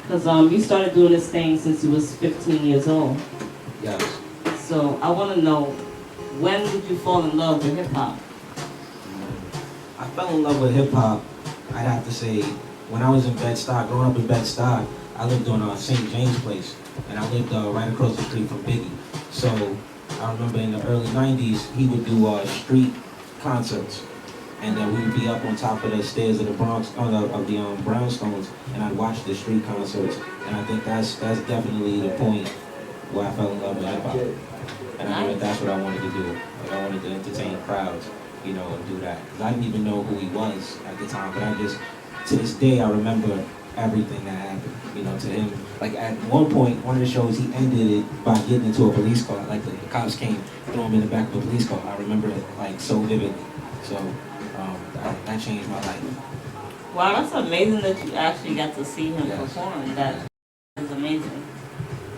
Because you started doing this thing since you was 15 years old. Yes. So I want to know, when did you fall in love with hip hop? I fell in love with hip hop, I'd have to say, when I was in Bed-Stuy, growing up in Bed-Stuy, I lived on St. James Place, and I lived right across the street from Biggie. So I remember in the early 90s, he would do street concerts. And we would be up on top of the stairs of the Bronx, of the Brownstones, and I'd watch the street concerts. And I think that's definitely the point where I fell in love with hip hop. And I knew that that's what I wanted to do. Like, I wanted to entertain crowds, you know, and do that. 'Cause I didn't even know who he was at the time, but I just, to this day, I remember everything that happened, you know, to him. Like, at one point, one of the shows, he ended it by getting into a police car. Like, the cops came, threw him in the back of a police car. I remember it, like, so vividly. So that changed my life. Wow, that's amazing that you actually got to see him Yes. perform. That is amazing.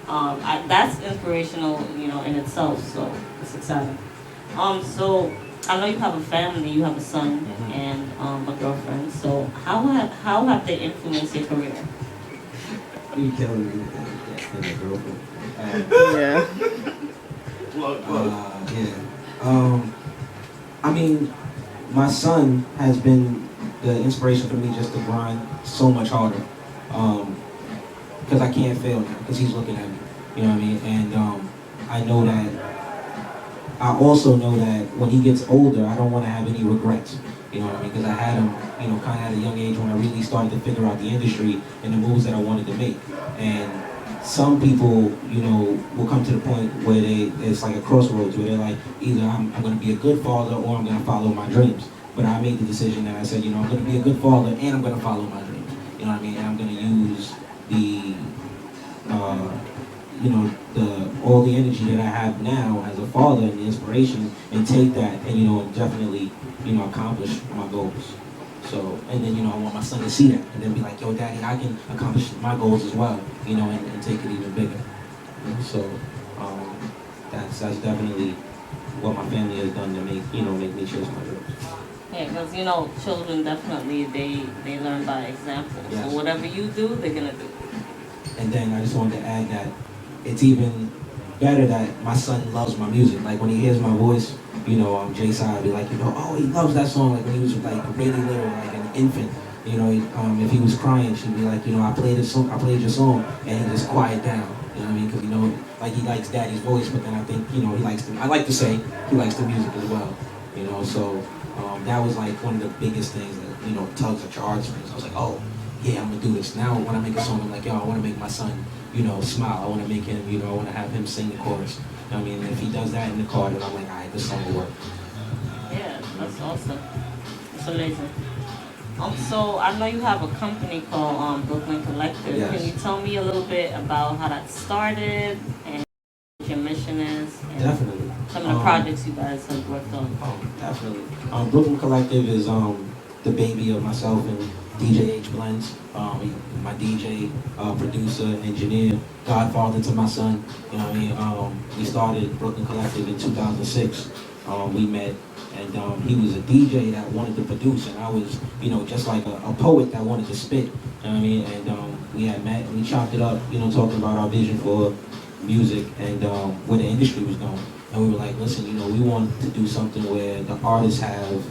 That's inspirational, you know, in itself. So it's exciting. So I know you have a family, you have a son and a girlfriend. So how have they influenced your career? You killing me with a girlfriend. Yeah. Yeah. I mean, my son has been the inspiration for me just to grind so much harder. Because I can't fail now, because he's looking at me. You know what I mean? And I know that, I also know that when he gets older, I don't want to have any regrets. You know what I mean? Because I had him, you know, kind of at a young age when I really started to figure out the industry and the moves that I wanted to make. And some people, you know, will come to the point where it's like a crossroads where they're like, either I'm going to be a good father or I'm going to follow my dreams. But I made the decision that I said, you know, I'm going to be a good father and I'm going to follow my dreams. You know what I mean? And I'm going to use the, you know, all the energy that I have now as a father and the inspiration, and take that and, you know, definitely, you know, accomplish my goals. So, and then, you know, I want my son to see that and then be like, yo, daddy, I can accomplish my goals as well, you know, and take it even bigger. You know, so that's definitely what my family has done to make me chase my dreams. Yeah, because you know, children definitely they learn by example. Yes. So whatever you do, they're gonna do. And then I just wanted to add that it's even better that my son loves my music. Like when he hears my voice, you know, Jay-Side would be like, you know, oh, he loves that song. Like when he was like really little, like an infant, you know, if he was crying, she'd be like, you know, I played your song, and he just quiet down. You know what I mean? Because, you know, like he likes daddy's voice, but then I think, you know, I like to say he likes the music as well. You know, so that was like one of the biggest things that, you know, tugs at your heartstrings. I was like, oh, yeah, I'm gonna do this. Now when I make a song, I'm like, yo, I wanna make my son, you know, smile. I wanna make him, you know, I wanna have him sing the chorus. You know what I mean? And if he does that in the car, then I'm like, all right, this song will work. Yeah, that's awesome. That's amazing. So I know you have a company called Brooklyn Collective. Yes. Can you tell me a little bit about how that started and what your mission is? And Definitely. some of the projects you guys have worked on. Definitely. Brooklyn Collective is the baby of myself and DJ H Blends. My DJ, producer, engineer, godfather to my son. You know what I mean? We started Brooklyn Collective in 2006. We met, and he was a DJ that wanted to produce, and I was, you know, just like a poet that wanted to spit. You know what I mean? And we had met, and we chopped it up, you know, talking about our vision for music and where the industry was going. And we were like, listen, you know, we want to do something where the artists have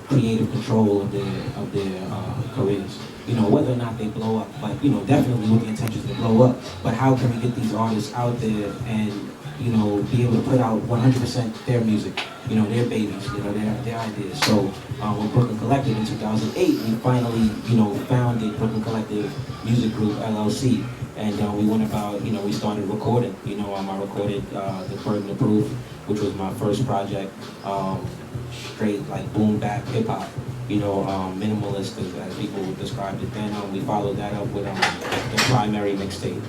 creative control of their careers. You know, whether or not they blow up, but, you know, definitely with the intentions to blow up. But how can we get these artists out there and, you know, be able to put out 100% their music, you know, their babies, you know, their ideas. So with Brooklyn Collective in 2008, we finally, you know, founded Brooklyn Collective Music Group, LLC. And we went about, you know, we started recording. You know, I recorded The Burden of Proof, which was my first project, straight like boom bap hip hop, you know, minimalist as people described it. Then we followed that up with the Primary mixtape,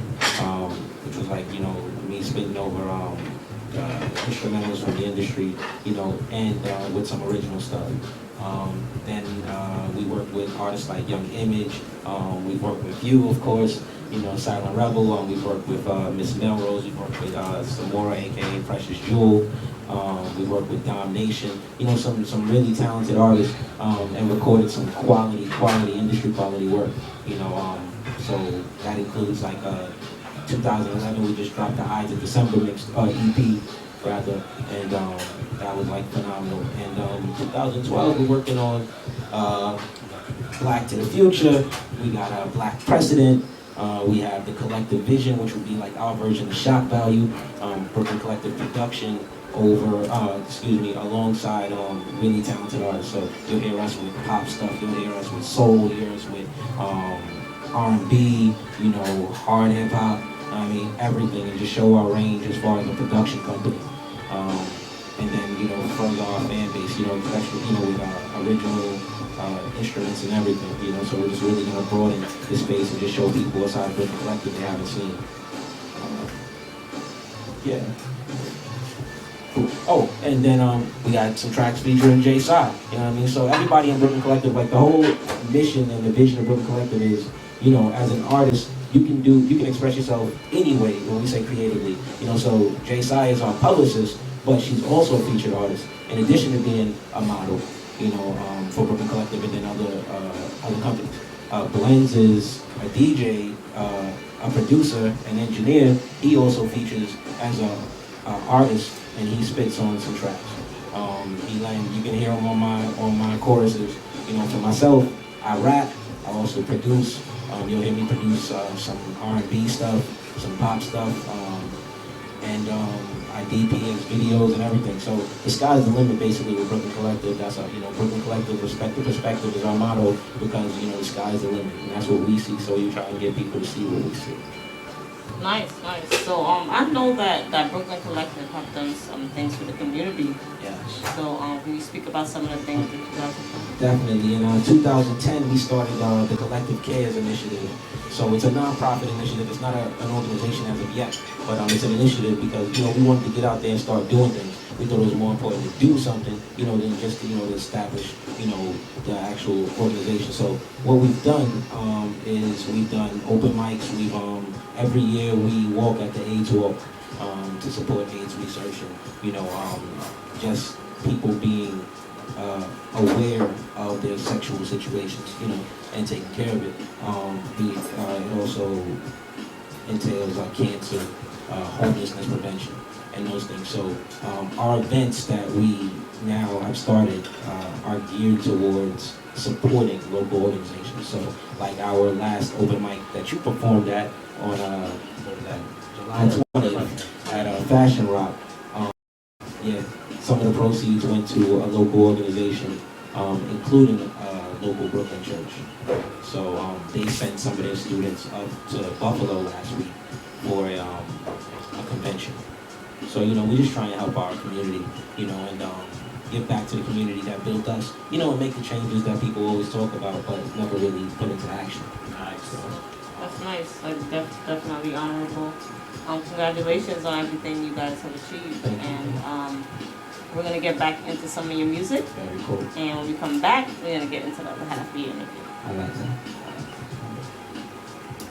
which was like, you know, me spitting over instrumentals from the industry, you know, and with some original stuff. Then we worked with artists like Young Image. We worked with you, of course, you know, Silent Rebel. We worked with Miss Melrose. We worked with Samora, aka Precious Jewel. We worked with Dom Nation. You know, some really talented artists, and recorded some quality industry quality work. You know, So that includes like 2011 we just dropped the Eye to December mix EP rather, and that was like phenomenal. And 2012 we're working on Black to the Future. We got a Black Precedent. We have the Collective Vision, which would be like our version of Shock Value. Brooklyn Collective Production alongside really talented artists. So you'll hear us with pop stuff, you'll hear us with soul, you'll hear us with R&B, hard hip hop. I mean, everything, and just show our range as far as a production company. And then, further our fan base, especially, with our original instruments and everything, so we're just really gonna broaden the space and just show people what's out of the collective they haven't seen. Yeah. Cool. Oh, and then we got some tracks featuring Jay Sai, So everybody in Brooklyn Collective, like the whole mission and the vision of Brooklyn Collective is, as an artist, you can express yourself anyway when we say creatively. So Jay Sai is our publicist, but she's also a featured artist, in addition to being a model, for Brooklyn Collective and then other companies. Blends is a DJ, a producer, an engineer. He also features as a artist, and he spits on some tracks. You can hear him on my choruses. For myself, I rap. I also produce. You'll hear me produce some R&B stuff, some pop stuff, and I DP as videos and everything. So the sky's the limit, basically, with Brooklyn Collective. That's our, Brooklyn Collective, respect the perspective is our motto, because, the sky's the limit, and that's what we see. So you try and get people to see what we see. Nice. So I know that Brooklyn Collective have done some things for the community. Yes. So can you speak about some of the things that you guys have done? Definitely. In 2010, we started the Collective Cares Initiative. So it's a non-profit initiative. It's not an organization as of yet, but it's an initiative because we wanted to get out there and start doing things. We thought it was more important to do something, than just to establish, the actual organization. So what we've done is we've done open mics. We've every year we walk at the AIDS Walk to support AIDS research and just people being aware of their sexual situations, and taking care of it. It also entails cancer, homelessness prevention, and those things. So our events that we now have started are geared towards supporting local organizations. So like our last open mic that you performed at on July 20th at Fashion Rock. Some of the proceeds went to a local organization, including a local Brooklyn church. So they sent some of their students up to Buffalo last week for a convention. So, we just try and help our community, and give back to the community that built us, and make the changes that people always talk about, but never really put into action. Nice. So, that's nice. Like, definitely honorable. Congratulations on everything you guys have achieved. And we're going to get back into some of your music. Very cool. And when we come back, we're going to get into the other half of the interview. I like that.